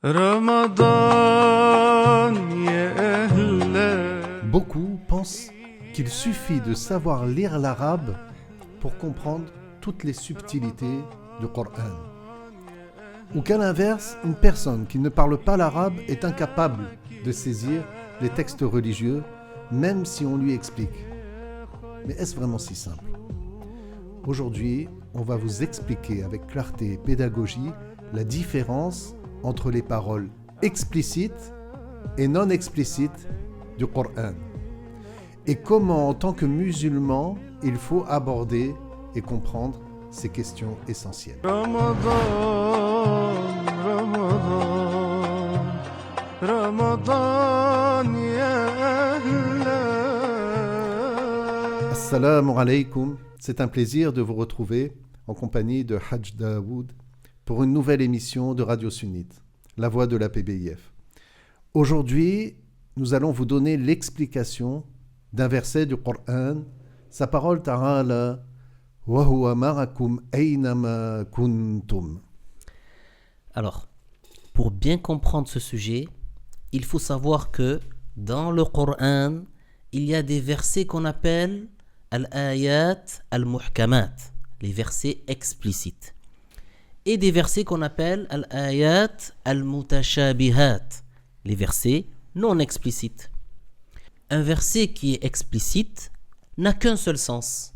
Beaucoup pensent qu'il suffit de savoir lire l'arabe pour comprendre toutes les subtilités du Coran. Ou qu'à l'inverse, une personne qui ne parle pas l'arabe est incapable de saisir les textes religieux, même si on lui explique. Mais est-ce vraiment si simple ? Aujourd'hui, on va vous expliquer avec clarté et pédagogie la différence entre les paroles explicites et non explicites du Coran. Et comment, en tant que musulman, il faut aborder et comprendre ces questions essentielles. Assalamu alaikum. C'est un plaisir de vous retrouver en compagnie de Hajj Daoud pour une nouvelle émission de Radio Sunnite, la voix de la PBIF. Aujourd'hui, nous allons vous donner l'explication d'un verset du Coran. Sa parole ta'ala wa huwa ma'akum aynama kuntum. Alors, pour bien comprendre ce sujet, il faut savoir que dans le Coran, il y a des versets qu'on appelle al-ayat al-muhkamat, les versets explicites, et des versets qu'on appelle al-ayat al-mutashabihat, les versets non explicites. Un verset qui est explicite n'a qu'un seul sens.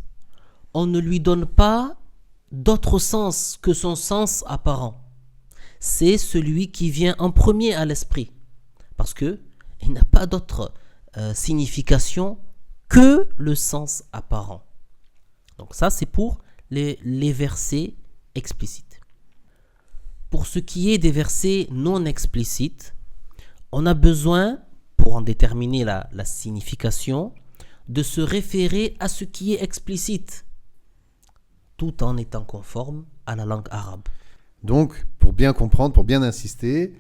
On ne lui donne pas d'autre sens que son sens apparent. C'est celui qui vient en premier à l'esprit, parce qu'il n'a pas d'autre signification que le sens apparent. Donc ça, c'est pour les versets explicites. Pour ce qui est des versets non explicites, on a besoin, pour en déterminer la signification, de se référer à ce qui est explicite, tout en étant conforme à la langue arabe. Donc, pour bien comprendre, pour bien insister,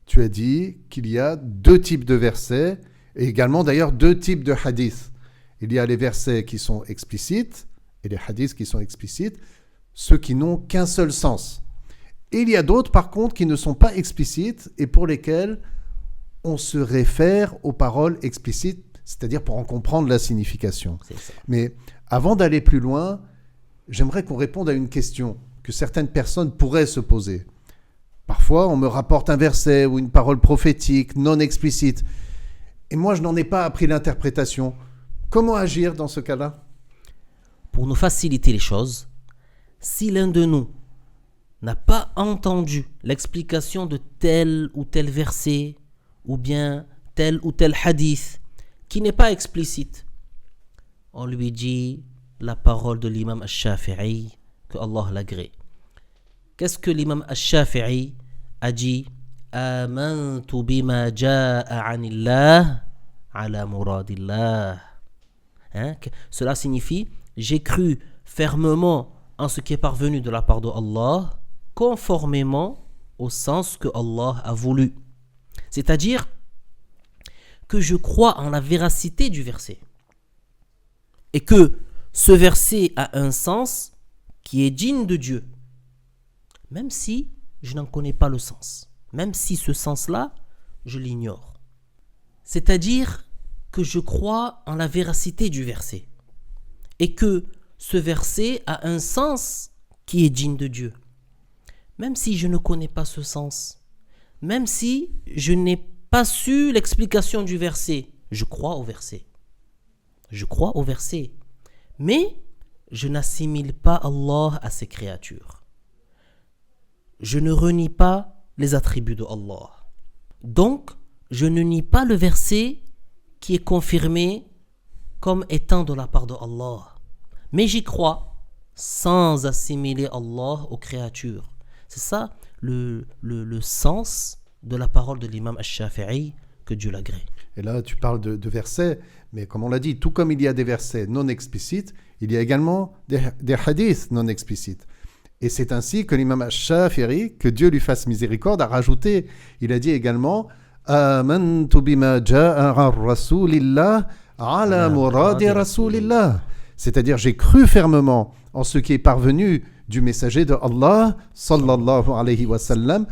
tu as dit qu'il y a deux types de versets, et également d'ailleurs deux types de hadiths. Il y a les versets qui sont explicites, et les hadiths qui sont explicites, ceux qui n'ont qu'un seul sens. Et il y a d'autres, par contre, qui ne sont pas explicites, et pour lesquels on se réfère aux paroles explicites, c'est-à-dire pour en comprendre la signification. Mais avant d'aller plus loin, j'aimerais qu'on réponde à une question que certaines personnes pourraient se poser. Parfois, on me rapporte un verset ou une parole prophétique non explicite, et moi, je n'en ai pas appris l'interprétation. Comment agir dans ce cas-là ? Pour nous faciliter les choses, si l'un de nous n'a pas entendu l'explication de tel ou tel verset, ou bien tel ou tel hadith, qui n'est pas explicite, on lui dit la parole de l'imam al-Shafi'i, que Allah l'agrée. Qu'est-ce que l'imam al-Shafi'i a dit ? Amantu bima ja'a anillah ala muradillah. Cela signifie j'ai cru fermement en ce qui est parvenu de la part de Allah, conformément au sens que Allah a voulu. C'est-à-dire que je crois en la véracité du verset et que ce verset a un sens qui est digne de Dieu, même si je n'en connais pas le sens, même si ce sens-là, je l'ignore. C'est-à-dire que je crois en la véracité du verset et que ce verset a un sens qui est digne de Dieu, même si je ne connais pas ce sens, même si je n'ai pas su l'explication du verset, je crois au verset. Je crois au verset, mais je n'assimile pas Allah à ses créatures. Je ne renie pas les attributs de Allah. Donc, je ne nie pas le verset qui est confirmé comme étant de la part de Allah. Mais j'y crois sans assimiler Allah aux créatures. C'est ça le sens de la parole de l'imam al-Shafi'i, que Dieu l'agrée. Et là, tu parles de versets, mais comme on l'a dit, tout comme il y a des versets non explicites, il y a également des hadiths non explicites. Et c'est ainsi que l'imam al-Shafi'i, que Dieu lui fasse miséricorde, a rajouté, il a dit également « Amantu bima ja'a rasulillah ala muradi rasulillah » C'est-à-dire, j'ai cru fermement en ce qui est parvenu du messager de Allah, sallallahu alayhi wa sallam,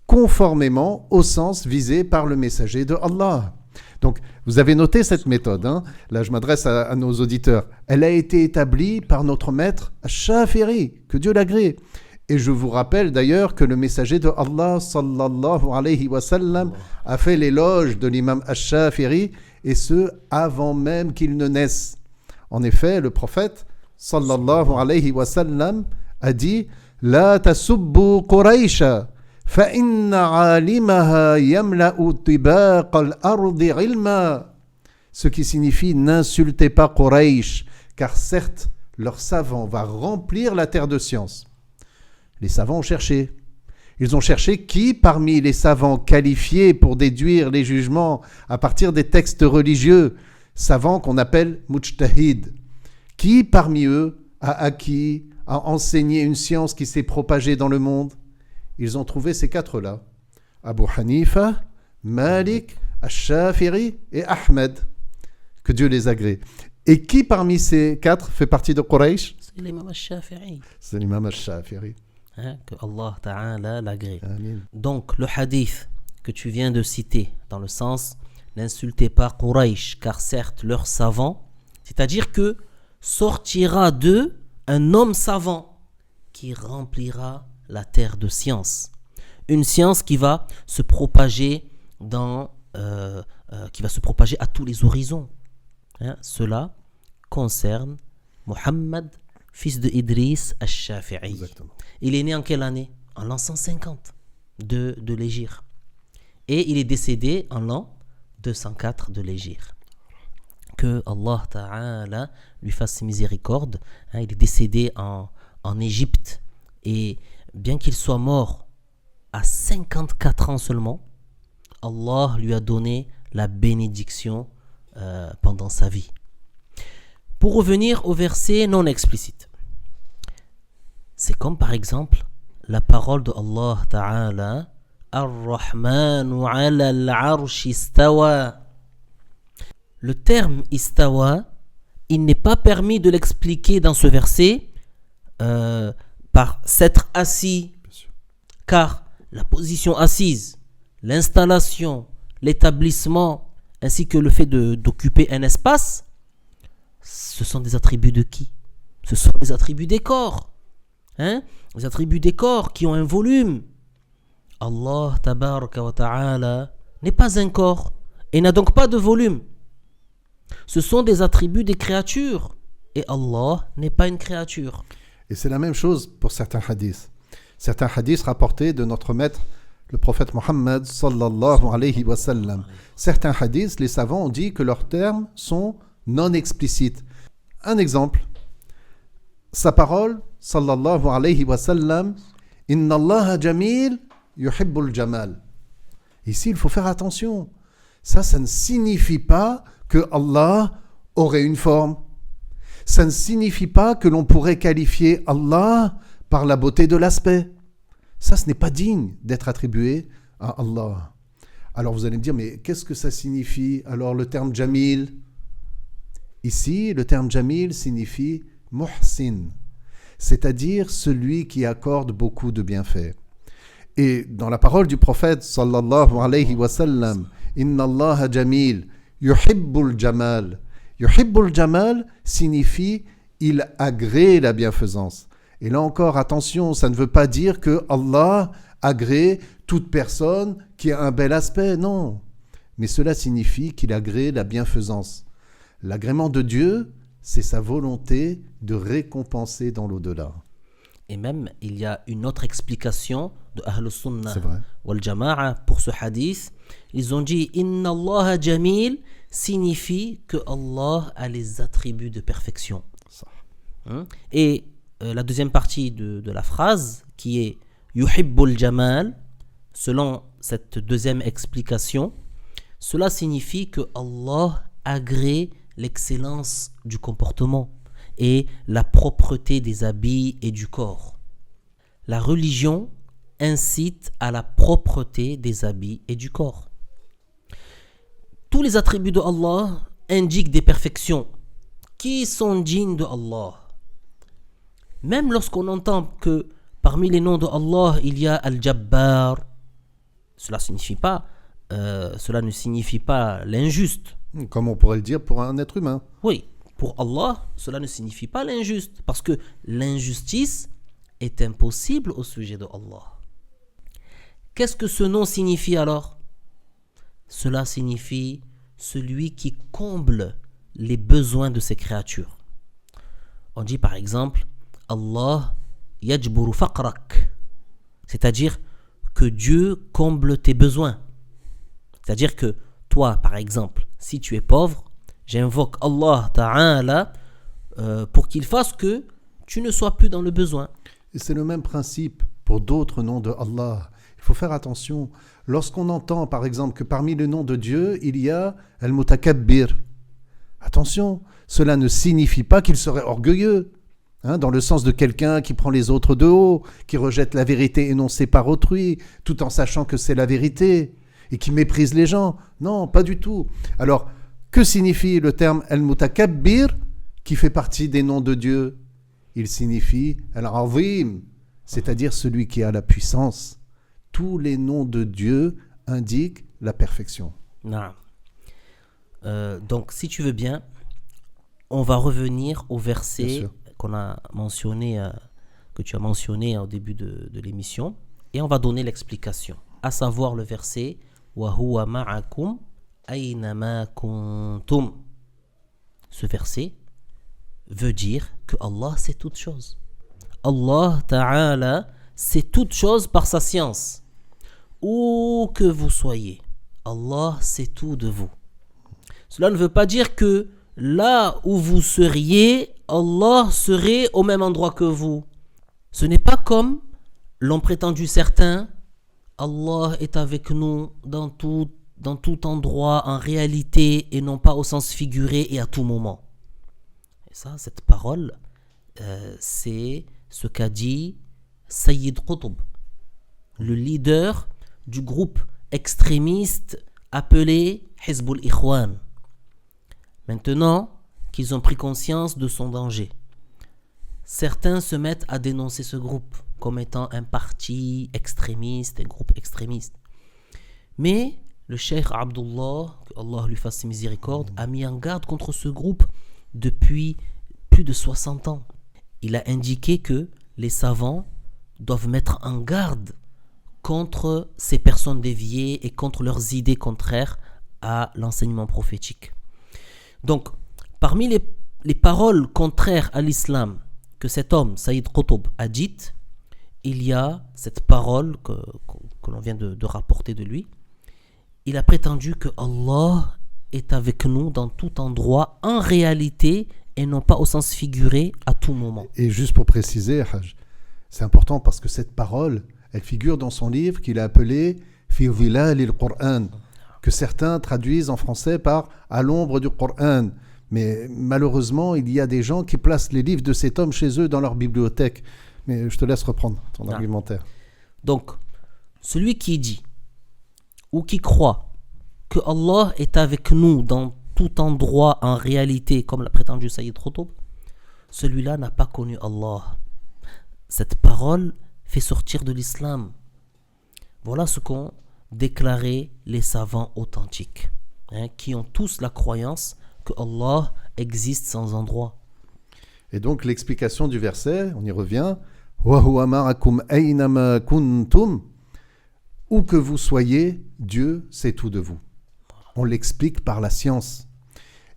conformément au sens visé par le messager de Allah. Donc, vous avez noté cette méthode, hein? Là je m'adresse à nos auditeurs. Elle a été établie par notre maître Ash-Shafiri, que Dieu l'agrée. Et je vous rappelle d'ailleurs que le messager de Allah sallallahu alayhi wa sallam a fait l'éloge de l'imam Ash-Shafiri, et ce avant même qu'il ne naisse. En effet, le prophète sallallahu alayhi wa sallam a dit « La tasubbu Quraysha » فَإِنَّ عَالِمَهَا يَمْلَأُ طِبَاقَ الْأَرْضِ عِلْمًا. Ce qui signifie n'insultez pas Quraysh, car certes, leur savant va remplir la terre de science. Les savants ont cherché. Ils ont cherché qui parmi les savants qualifiés pour déduire les jugements à partir des textes religieux, savants qu'on appelle mujtahid, qui parmi eux a acquis, a enseigné une science qui s'est propagée dans le monde. Ils ont trouvé ces quatre-là, Abu Hanifa, Malik, Ash-Shafiri et Ahmed, que Dieu les agrée. Et qui parmi ces quatre fait partie de Quraysh? C'est l'imam Ash-Shafiri. C'est l'imam Ash-Shafiri. Que Allah Ta'ala l'agrée. Amin. Donc, le hadith que tu viens de citer, dans le sens « N'insultez pas Quraysh, car certes, leurs savants », c'est-à-dire que sortira d'eux un homme savant qui remplira la terre de science. Une science qui va se propager qui va se propager à tous les horizons. Cela concerne Muhammad, fils de Idris Ash-Shafi'i. Exactement. Il est né en quelle année? En l'an 150 de l'Hégire. Et il est décédé en l'an 204 de l'Hégire. Que Allah Ta'ala lui fasse miséricorde. Il est décédé en Égypte. Et bien qu'il soit mort à 54 ans seulement, Allah lui a donné la bénédiction pendant sa vie. Pour revenir au verset non explicite, c'est comme par exemple la parole de Allah Ta'ala Ar-Rahmanu ala al-arshi istawa. Le terme istawa, il n'est pas permis de l'expliquer dans ce verset par s'être assis, car la position assise, l'installation, l'établissement, ainsi que le fait d'occuper un espace, ce sont des attributs de qui? Ce sont des attributs des corps. Les attributs des corps qui ont un volume. Allah tabaraka wa ta'ala n'est pas un corps et n'a donc pas de volume. Ce sont des attributs des créatures et Allah n'est pas une créature. Et c'est la même chose pour certains hadiths. Certains hadiths rapportés de notre maître, le prophète Mohammed sallallahu alayhi wa sallam. Certains hadiths, les savants ont dit que leurs termes sont non explicites. Un exemple, sa parole, sallallahu alayhi wa sallam, Inna Allah jamil yuhibbul jamal. Ici, il faut faire attention. Ça ne signifie pas que Allah aurait une forme. Ça ne signifie pas que l'on pourrait qualifier Allah par la beauté de l'aspect. Ça, ce n'est pas digne d'être attribué à Allah. Alors vous allez me dire, mais qu'est-ce que ça signifie alors le terme jamil? Ici, le terme jamil signifie muhsin, c'est-à-dire celui qui accorde beaucoup de bienfaits. Et dans la parole du prophète sallallahu alayhi wa sallam, Inna Allah jamil yuhibbul jamal. Yuhibbul jamal signifie il agrée la bienfaisance. Et là encore, attention, ça ne veut pas dire que Allah agrée toute personne qui a un bel aspect, non. Mais cela signifie qu'il agrée la bienfaisance. L'agrément de Dieu, c'est sa volonté de récompenser dans l'au-delà. Et même, il y a une autre explication de Ahlus Sunnah wal Jama'a pour ce hadith. Ils ont dit « Inna Allah jamil » signifie que Allah a les attributs de perfection. Et la deuxième partie de la phrase, qui est « Yuhibbul jamal », selon cette deuxième explication, cela signifie que Allah agrée l'excellence du comportement et la propreté des habits et du corps. La religion incite à la propreté des habits et du corps. Tous les attributs de Allah indiquent des perfections qui sont dignes de Allah. Même lorsqu'on entend que parmi les noms de Allah, il y a Al-Jabbar, Cela ne signifie pas l'injuste. Comme on pourrait le dire pour un être humain. Oui, pour Allah, cela ne signifie pas l'injuste, parce que l'injustice est impossible au sujet de Allah. Qu'est-ce que ce nom signifie alors? Cela signifie celui qui comble les besoins de ses créatures. On dit par exemple, Allah yajburu faqrak, c'est-à-dire que Dieu comble tes besoins. C'est-à-dire que toi, par exemple, si tu es pauvre, j'invoque Allah Ta'ala pour qu'il fasse que tu ne sois plus dans le besoin. Et c'est le même principe pour d'autres noms de Allah. Il faut faire attention. Lorsqu'on entend, par exemple, que parmi les noms de Dieu, il y a Al-Mutakabbir. Attention, cela ne signifie pas qu'il serait orgueilleux, dans le sens de quelqu'un qui prend les autres de haut, qui rejette la vérité énoncée par autrui, tout en sachant que c'est la vérité, et qui méprise les gens. Non, pas du tout. Alors, que signifie le terme Al-Mutakabbir, qui fait partie des noms de Dieu? Il signifie Al-Azim, c'est-à-dire celui qui a la puissance. Tous les noms de Dieu indiquent la perfection. Non. Donc, si tu veux bien, on va revenir au verset qu'on a mentionné, que tu as mentionné au début de l'émission, et on va donner l'explication, à savoir le verset Wa huwa ma'akum aynama kuntum. Ce verset veut dire que Allah sait toutes choses. Allah Ta'ala sait toutes choses par sa science. Où que vous soyez, Allah sait tout de vous. Cela ne veut pas dire que là où vous seriez, Allah serait au même endroit que vous. Ce n'est pas comme l'ont prétendu certains, Allah est avec nous dans tout endroit, en réalité, et non pas au sens figuré et à tout moment. Et ça, cette parole, c'est ce qu'a dit Sayyid Qutb, le leader du groupe extrémiste appelé Hizbul Ikhwan. Maintenant qu'ils ont pris conscience de son danger, certains se mettent à dénoncer ce groupe comme étant un parti extrémiste, un groupe extrémiste. Mais le cheikh Abdullah, que Allah lui fasse miséricorde, a mis en garde contre ce groupe depuis plus de 60 ans. Il a indiqué que les savants doivent mettre en garde contre ces personnes déviées et contre leurs idées contraires à l'enseignement prophétique. Donc, parmi les paroles contraires à l'islam que cet homme, Sayyid Qutb, a dites, il y a cette parole que l'on vient de rapporter de lui. Il a prétendu que Allah est avec nous dans tout endroit, en réalité, et non pas au sens figuré, à tout moment. Et juste pour préciser, Hajj, c'est important parce que cette parole, elle figure dans son livre qu'il a appelé Fi Dhilal al-Qur'an, que certains traduisent en français par À l'ombre du Coran. Mais malheureusement, il y a des gens qui placent les livres de cet homme chez eux dans leur bibliothèque. Mais je te laisse reprendre ton argumentaire. Donc, celui qui dit ou qui croit que Allah est avec nous dans tout endroit en réalité, comme l'a prétendu Sayyid Qutb, celui-là n'a pas connu Allah. Cette parole fait sortir de l'islam. Voilà ce qu'ont déclaré les savants authentiques, qui ont tous la croyance que Allah existe sans endroit. Et donc l'explication du verset, on y revient, Wa huwa ma'akum aynama kuntum, où que vous soyez, Dieu sait tout de vous. On l'explique par la science.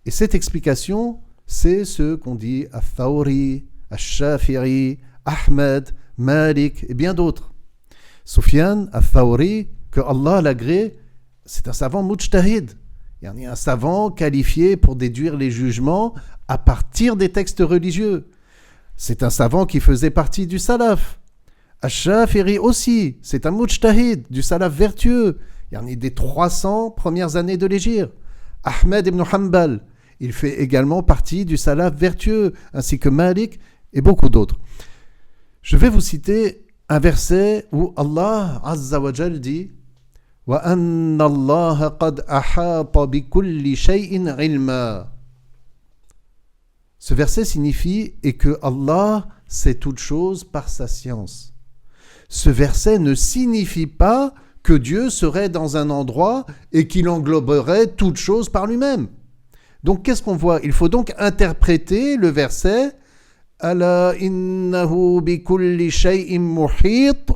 Et cette explication, c'est ce qu'on dit à Thawri, à Shafi'i, Ahmed, Malik et bien d'autres. Sufyan al-Thawri, que Allah l'agrée, c'est un savant mujtahid. Il y a un savant qualifié pour déduire les jugements à partir des textes religieux. C'est un savant qui faisait partie du salaf. Ash-Shafi'i aussi, c'est un mujtahid, du salaf vertueux. Il y en a des 300 premières années de l'Hégire. Ahmed ibn Hanbal, il fait également partie du salaf vertueux, ainsi que Malik et beaucoup d'autres. Je vais vous citer un verset où Allah Azza wa Jal dit وَأَنَّ اللَّهَ قَدْ أَحَاطَ بِكُلِّ شَيْءٍ عِلْمًا. Ce verset signifie et que Allah sait toutes choses par sa science. Ce verset ne signifie pas que Dieu serait dans un endroit et qu'il engloberait toute chose par lui-même. Donc qu'est-ce qu'on voit? Il faut donc interpréter le verset « Ala innahu bi kulli shay'in muhit »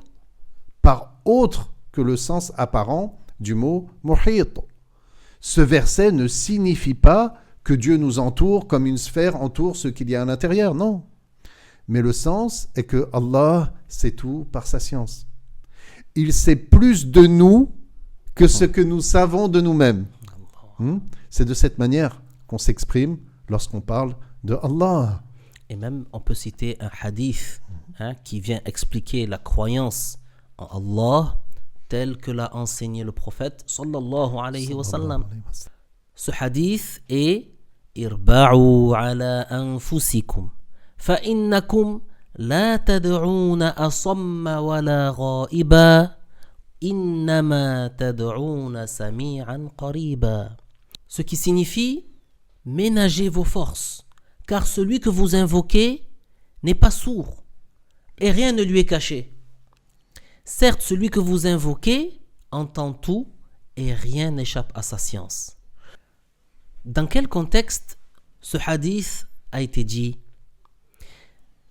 par autre que le sens apparent du mot « muhit ». Ce verset ne signifie pas que Dieu nous entoure comme une sphère entoure ce qu'il y a à l'intérieur, non. Mais le sens est que Allah sait tout par sa science. Il sait plus de nous que ce que nous savons de nous-mêmes. C'est de cette manière qu'on s'exprime lorsqu'on parle de Allah. Et même, on peut citer un hadith qui vient expliquer la croyance en Allah tel que l'a enseigné le prophète sallallahu alayhi wa sallam. Ce hadith est Irba'u ala anfusikum fa innakum la tad'una asamma wa la ghaiba innama tad'una sami'an qariba. Ce qui signifie ménagez vos forces, car celui que vous invoquez n'est pas sourd et rien ne lui est caché. Certes, celui que vous invoquez entend tout et rien n'échappe à sa science. Dans quel contexte ce hadith a été dit?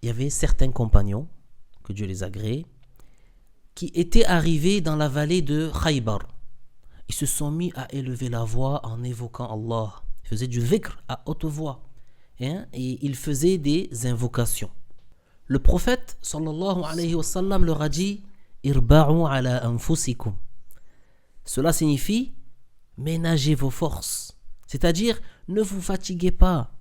Il y avait certains compagnons, que Dieu les agrée, qui étaient arrivés dans la vallée de Khaybar. Ils se sont mis à élever la voix en évoquant Allah. Ils faisaient du dhikr à haute voix. Et ils faisaient des invocations. Le prophète sallallahu alayhi wa sallam leur a dit Irba'u ala anfusikum. Cela signifie ménagez vos forces. C'est-à-dire ne vous fatiguez pas.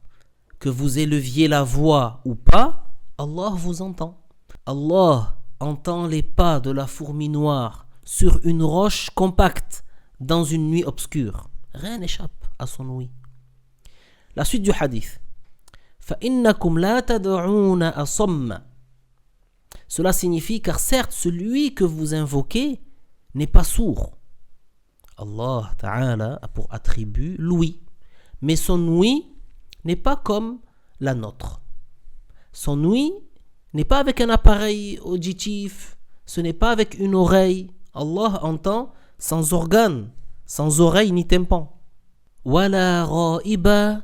Que vous éleviez la voix ou pas, Allah vous entend. Allah entend les pas de la fourmi noire sur une roche compacte dans une nuit obscure. Rien n'échappe à son ouïe. La suite du hadith. فَإِنَّكُمْ لَا تَدْعُونَ أَصَمَّ. Cela signifie car certes celui que vous invoquez n'est pas sourd. Allah Ta'ala a pour attribut l'ouïe. Mais son ouïe n'est pas comme la nôtre. Son ouïe n'est pas avec un appareil auditif. Ce n'est pas avec une oreille. Allah entend sans organe, sans oreille ni tympan. Wala ra'iba.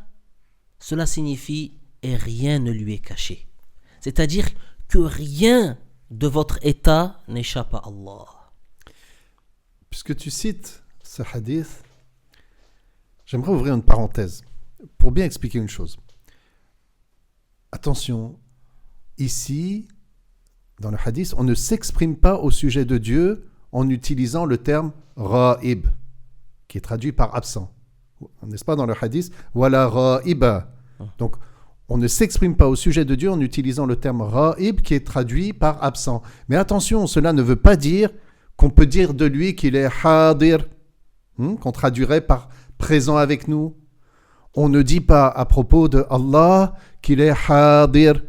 Cela signifie et rien ne lui est caché. C'est-à-dire que rien de votre état n'échappe à Allah. Puisque tu cites ce hadith, j'aimerais ouvrir une parenthèse pour bien expliquer une chose. Attention, ici, dans le hadith, on ne s'exprime pas au sujet de Dieu en utilisant le terme ra'ib, qui est traduit par absent. N'est-ce pas dans le hadith? Wala ra'iba. Donc, on ne s'exprime pas au sujet de Dieu en utilisant le terme ra'ib qui est traduit par absent. Mais attention, cela ne veut pas dire qu'on peut dire de lui qu'il est hadir, qu'on traduirait par présent avec nous. On ne dit pas à propos de Allah qu'il est hadir,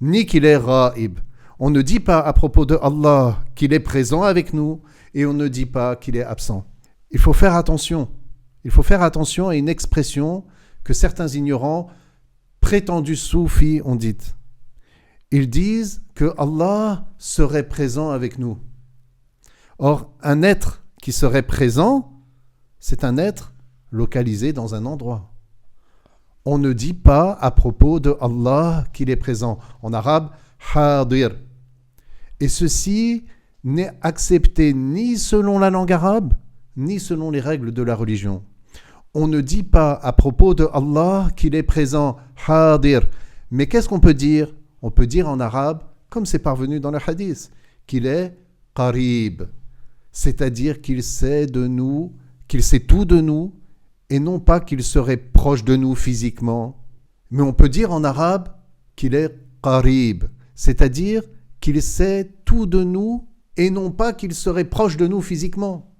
ni qu'il est ra'ib. On ne dit pas à propos de Allah qu'il est présent avec nous et on ne dit pas qu'il est absent. Il faut faire attention. Il faut faire attention à une expression que certains ignorants prétendus soufis ont dite. Ils disent que Allah serait présent avec nous. Or, un être qui serait présent, c'est un être localisé dans un endroit. On ne dit pas à propos de Allah qu'il est présent. En arabe, hadir. Et ceci n'est accepté ni selon la langue arabe, ni selon les règles de la religion. On ne dit pas à propos de Allah qu'il est présent, hadir. Mais qu'est-ce qu'on peut dire? On peut dire en arabe, comme c'est parvenu dans le hadith, qu'il est qarib. C'est-à-dire qu'il sait de nous, qu'il sait tout de nous, et non pas qu'il serait proche de nous physiquement. Mais on peut dire en arabe qu'il est qarib. C'est-à-dire qu'il sait tout de nous, et non pas qu'il serait proche de nous physiquement.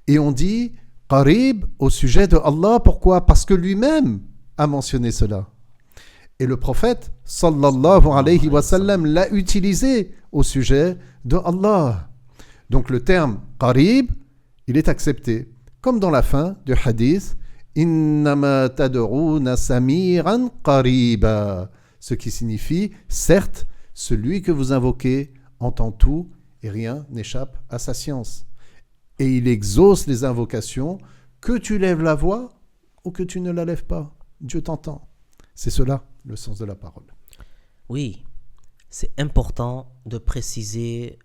Et on dit qarib au sujet de Allah. Pourquoi? Parce que lui-même a mentionné cela. Et le prophète, sallallahu alayhi wa sallam, l'a utilisé au sujet de Allah. Donc le terme qarib, il est accepté. Comme dans la fin du hadith, innama tad'una sami'an qariba. Ce qui signifie, certes, celui que vous invoquez entend tout et rien n'échappe à sa science. Et il exauce les invocations, que tu lèves la voix ou que tu ne la lèves pas. Dieu t'entend. C'est cela, le sens de la parole. Oui, c'est important de préciser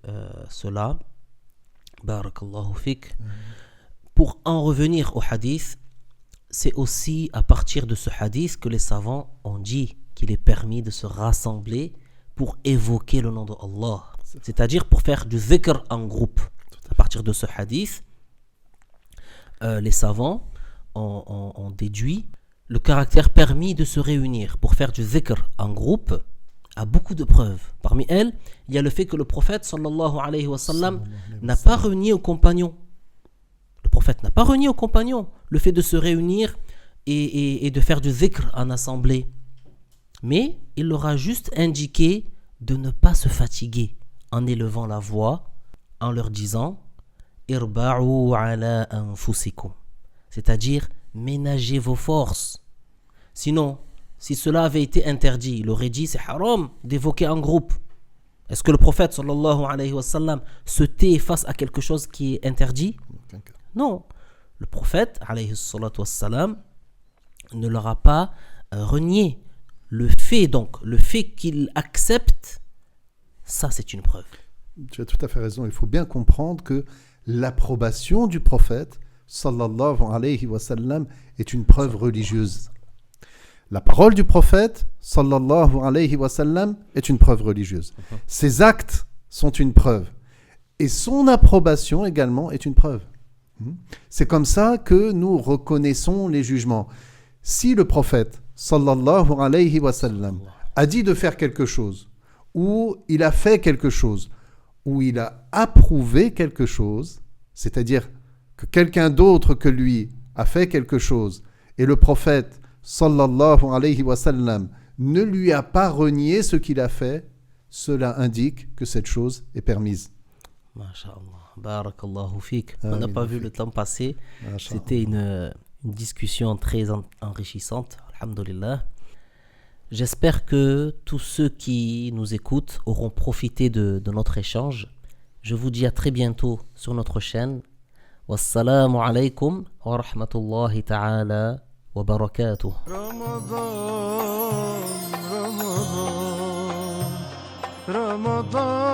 cela. Barakallahu fik. Pour en revenir au hadith, c'est aussi à partir de ce hadith que les savants ont dit qu'il est permis de se rassembler pour évoquer le nom de Allah. C'est-à-dire pour faire du dhikr en groupe. À partir de ce hadith, les savants ont déduit le caractère permis de se réunir pour faire du dhikr en groupe a beaucoup de preuves. Parmi elles, il y a le fait que le prophète sallallahu alayhi wa sallam n'a pas renié aux compagnons. Le prophète n'a pas renié aux compagnons le fait de se réunir et de faire du dhikr en assemblée. Mais il leur a juste indiqué de ne pas se fatiguer en élevant la voix, en leur disant « Irba'u ala anfusikum » c'est-à-dire ménagez vos forces. Sinon, si cela avait été interdit, il aurait dit c'est haram d'évoquer en groupe. Est-ce que le prophète sallallahu alayhi wa sallam se tait face à quelque chose qui est interdit? Non. Le prophète alayhi salatu wa sallam ne leur a pas renié. Le fait qu'il accepte, ça c'est une preuve. Tu as tout à fait raison. Il faut bien comprendre que l'approbation du prophète sallallahu alayhi wa sallam est une preuve religieuse. La parole du prophète sallallahu alayhi wa sallam est une preuve religieuse. Ses actes sont une preuve. Et son approbation également est une preuve. C'est comme ça que nous reconnaissons les jugements. Si le prophète sallallahu alayhi wa sallam a dit de faire quelque chose, ou il a fait quelque chose, ou il a approuvé quelque chose, c'est-à-dire que quelqu'un d'autre que lui a fait quelque chose, et le prophète sallallahu alayhi wa sallam ne lui a pas renié ce qu'il a fait, cela indique que cette chose est permise. Masha'Allah, barakallahu fik. On n'a pas vu le temps passer. C'était une discussion très enrichissante, alhamdulillah. J'espère que tous ceux qui nous écoutent auront profité de notre échange. Je vous dis à très bientôt sur notre chaîne. Wassalamu alaikum wa rahmatullahi ta'ala wa barakatuh. Ramadan